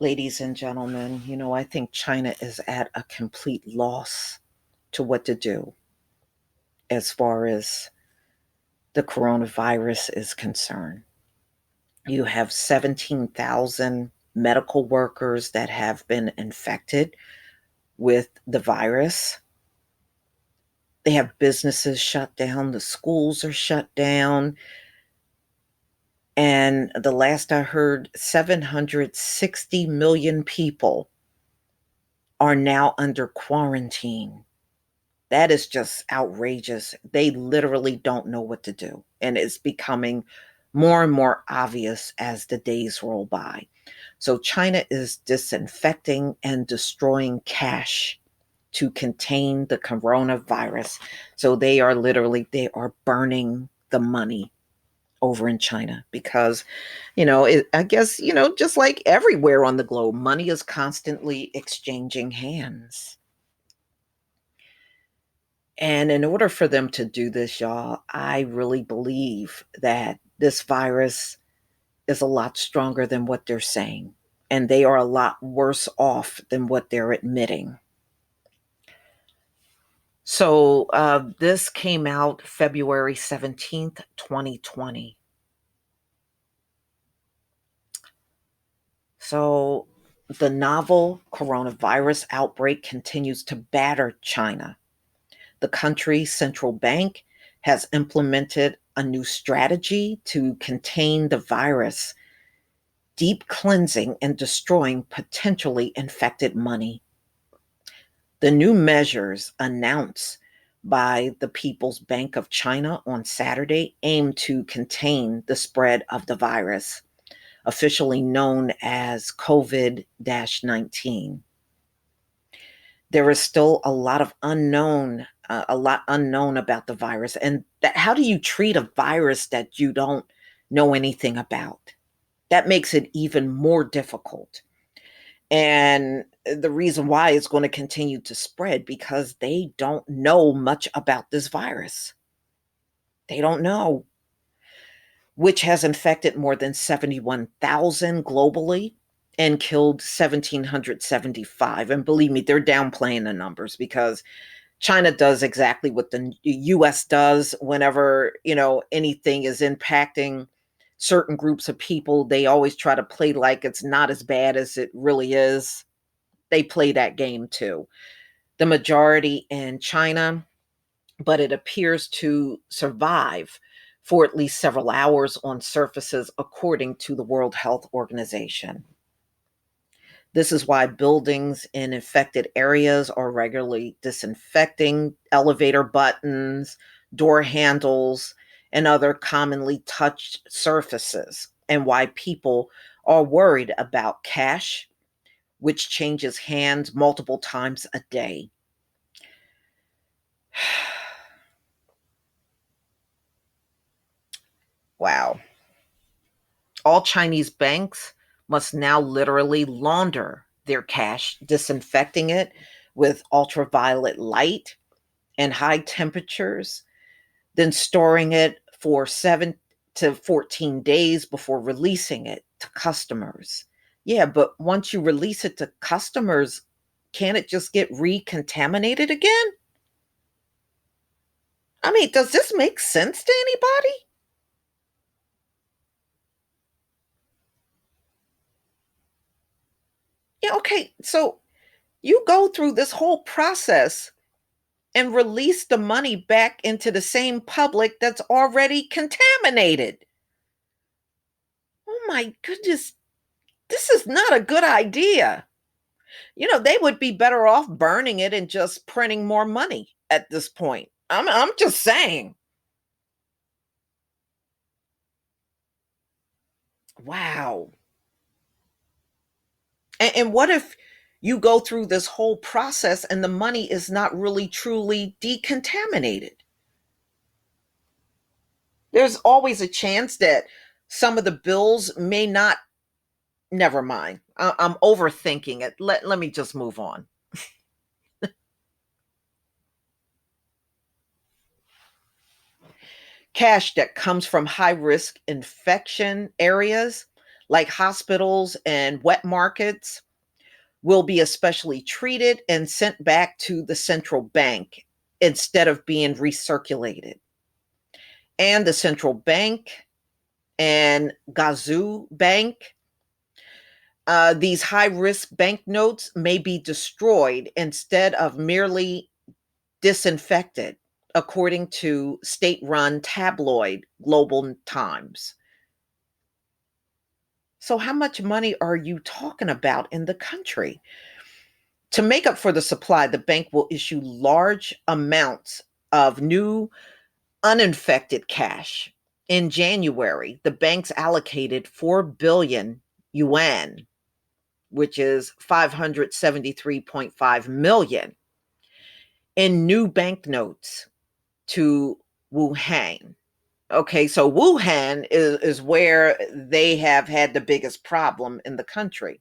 Ladies and gentlemen, I think China is at a complete loss to what to do as far as the coronavirus is concerned. You have 17,000 medical workers that have been infected with the virus. They have businesses shut down, the schools are shut down. And the last I heard, 760 million people are now under quarantine. That is just outrageous. They literally don't know what to do. And it's becoming more and more obvious as the days roll by. So China is disinfecting and destroying cash to contain the coronavirus. So they are burning the money over in China because, I guess, just like everywhere on the globe, money is constantly exchanging hands. And in order for them to do this, y'all, I really believe that this virus is a lot stronger than what they're saying. And they are a lot worse off than what they're admitting. So this came out February 17th, 2020. So the novel coronavirus outbreak continues to batter China. The country's central bank has implemented a new strategy to contain the virus, deep cleansing and destroying potentially infected money. The new measures announced by the People's Bank of China on Saturday aim to contain the spread of the virus, officially known as COVID 19. There is still a lot unknown about the virus. And how do you treat a virus that you don't know anything about? That makes it even more difficult. And the reason why it's going to continue to spread because they don't know much about this virus. They don't know, which has infected more than 71,000 globally and killed 1,775. And believe me, they're downplaying the numbers because China does exactly what the US does whenever, anything is impacting certain groups of people. They always try to play like it's not as bad as it really is. They play that game too. The majority in China, but it appears to survive for at least several hours on surfaces, according to the World Health Organization. This is why buildings in infected areas are regularly disinfecting elevator buttons, door handles, and other commonly touched surfaces, and why people are worried about cash, which changes hands multiple times a day. Wow. All Chinese banks must now literally launder their cash, disinfecting it with ultraviolet light and high temperatures, then storing it for 7 to 14 days before releasing it to customers. Yeah, but once you release it to customers, can it just get recontaminated again? I mean, does this make sense to anybody? Yeah, okay. So you go through this whole process and release the money back into the same public that's already contaminated. Oh my goodness, this is not a good idea. They would be better off burning it and just printing more money at this point. I'm just saying. Wow. And what if you go through this whole process and the money is not really truly decontaminated? There's always a chance that some of the bills may not. Never mind. I'm overthinking it. Let me just move on. Cash that comes from high risk infection areas like hospitals and wet markets, will be especially treated and sent back to the central bank instead of being recirculated. And the central bank and Gazoo Bank, these high risk banknotes may be destroyed instead of merely disinfected, according to state run tabloid Global Times. So, how much money are you talking about in the country? To make up for the supply, the bank will issue large amounts of new uninfected cash. In January, the banks allocated 4 billion yuan, which is 573.5 million, in new banknotes to Wuhan. Okay, so Wuhan is where they have had the biggest problem in the country.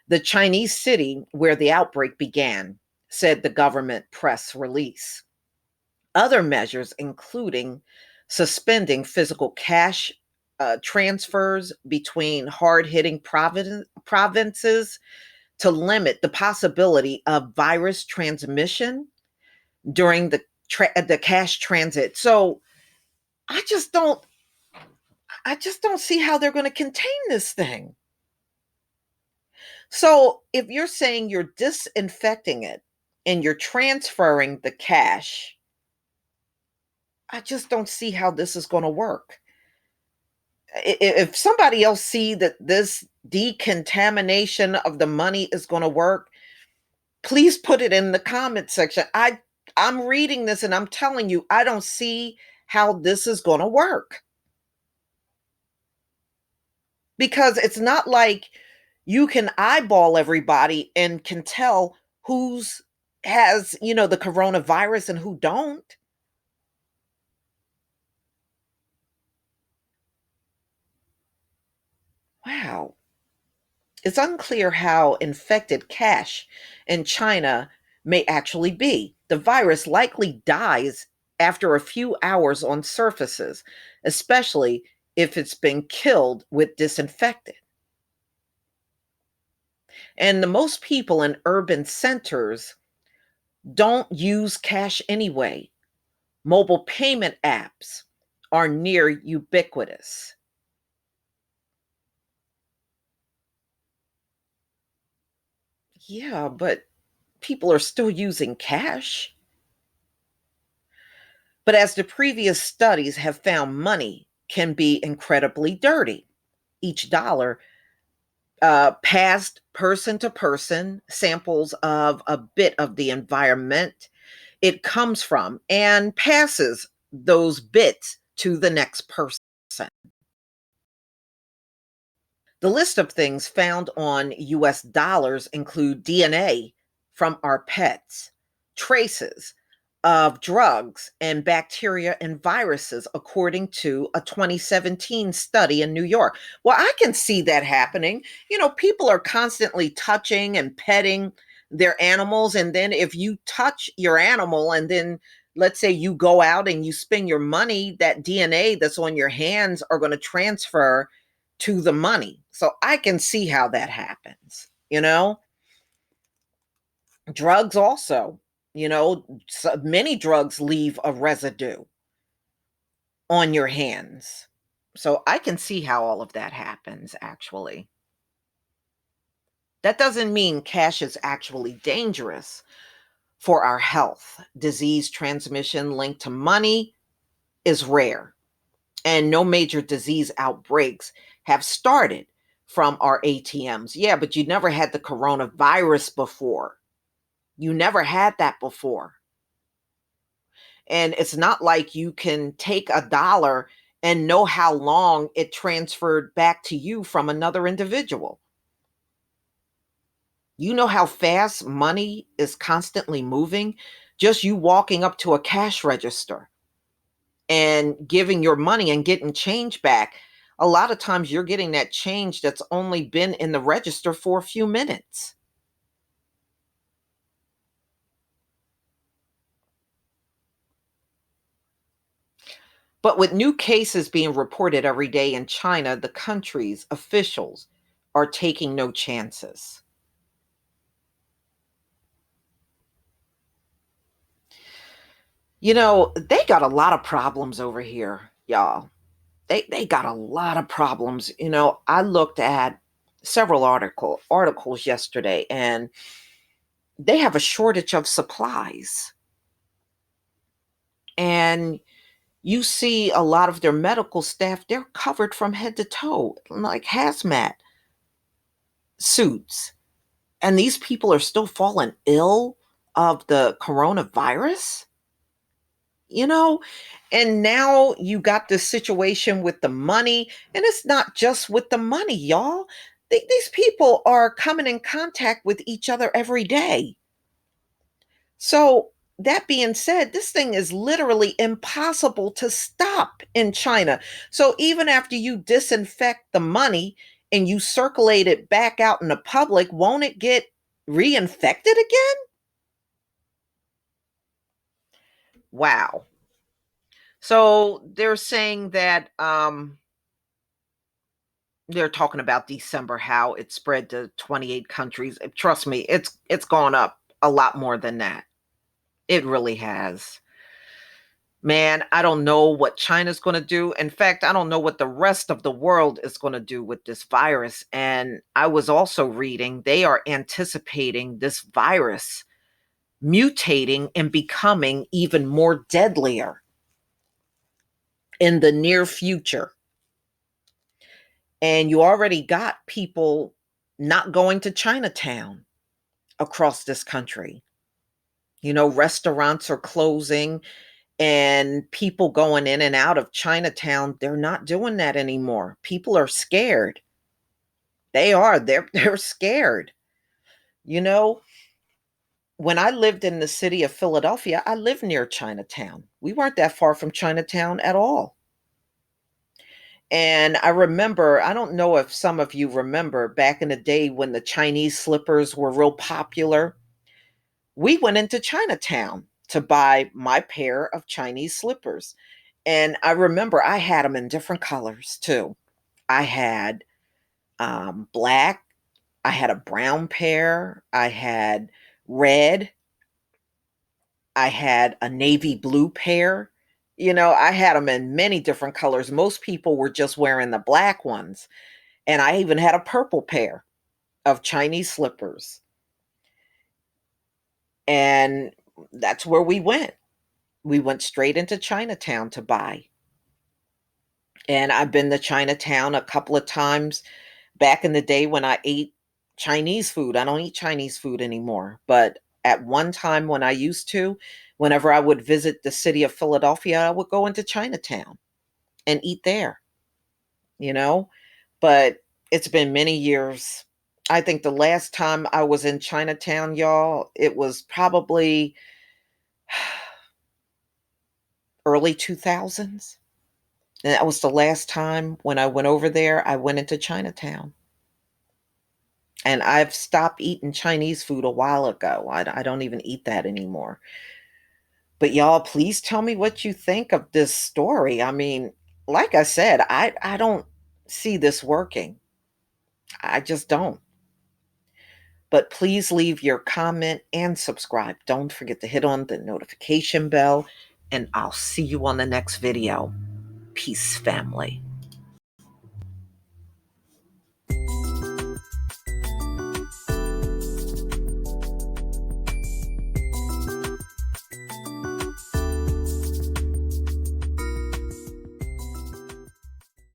The Chinese city where the outbreak began, said the government press release. Other measures, including suspending physical cash transfers between hard hitting provinces to limit the possibility of virus transmission during the cash transit. So I just don't I just don't see how they're going to contain this thing. So if you're saying you're disinfecting it and you're transferring the cash, I just don't see how this is going to work. If somebody else see that this decontamination of the money is going to work, please put it in the comment section. I'm reading this and I'm telling you, I don't see how this is going to work. Because it's not like you can eyeball everybody and can tell who's has, the coronavirus and who don't. Wow. It's unclear how infected cash in China may actually be. The virus likely dies after a few hours on surfaces, especially if it's been killed with disinfectant. And the most people in urban centers don't use cash anyway. Mobile payment apps are near ubiquitous. Yeah, but people are still using cash. But as the previous studies have found, money can be incredibly dirty. Each dollar passed person to person samples of a bit of the environment it comes from and passes those bits to the next person. The list of things found on US dollars include DNA from our pets, traces of drugs and bacteria and viruses, according to a 2017 study in New York. Well, I can see that happening. People are constantly touching and petting their animals. And then if you touch your animal and then let's say you go out and you spend your money, that DNA that's on your hands are going to transfer to the money. So I can see how that happens. Drugs also, so many drugs leave a residue on your hands. So I can see how all of that happens, actually. That doesn't mean cash is actually dangerous for our health. Disease transmission linked to money is rare, and no major disease outbreaks have started from our ATMs. Yeah, but you never had the coronavirus before. You never had that before. And it's not like you can take a dollar and know how long it transferred back to you from another individual. You know how fast money is constantly moving? Just you walking up to a cash register and giving your money and getting change back. A lot of times you're getting that change that's only been in the register for a few minutes. But with new cases being reported every day in China, the country's officials are taking no chances. They got a lot of problems over here, y'all. They got a lot of problems. I looked at several articles yesterday, and they have a shortage of supplies. And you see a lot of their medical staff, they're covered from head to toe, like hazmat suits. And these people are still falling ill of the coronavirus, you know? And now you got this situation with the money, and it's not just with the money, y'all. These people are coming in contact with each other every day. So, that being said, this thing is literally impossible to stop in China. So, even after you disinfect the money and you circulate it back out in the public, won't it get reinfected again? Wow. So, they're saying that they're talking about December, how it spread to 28 countries. Trust me, it's gone up a lot more than that. It really has. Man, I don't know what China's going to do. In fact, I don't know what the rest of the world is going to do with this virus. And I was also reading they are anticipating this virus mutating and becoming even more deadlier in the near future. And you already got people not going to Chinatown across this country. Restaurants are closing, and people going in and out of Chinatown, they're not doing that anymore. People are scared. They are. They're scared. You know, when I lived in the city of Philadelphia, I lived near Chinatown. We weren't that far from Chinatown at all. And I remember, I don't know if some of you remember back in the day when the Chinese slippers were real popular. We went into Chinatown to buy my pair of Chinese slippers. And I remember I had them in different colors too. I had black, I had a brown pair, I had red, I had a navy blue pair. I had them in many different colors. Most people were just wearing the black ones. And I even had a purple pair of Chinese slippers. And that's where we went. We went straight into Chinatown to buy. And I've been to Chinatown a couple of times back in the day when I ate Chinese food. I don't eat Chinese food anymore. But at one time when I used to, whenever I would visit the city of Philadelphia, I would go into Chinatown and eat there, you know? But it's been many years. I think the last time I was in Chinatown, y'all, it was probably early 2000s. And that was the last time when I went over there, I went into Chinatown. And I've stopped eating Chinese food a while ago. I don't even eat that anymore. But y'all, please tell me what you think of this story. I mean, like I said, I don't see this working. I just don't. But please leave your comment and subscribe. Don't forget to hit on the notification bell, and I'll see you on the next video. Peace, family.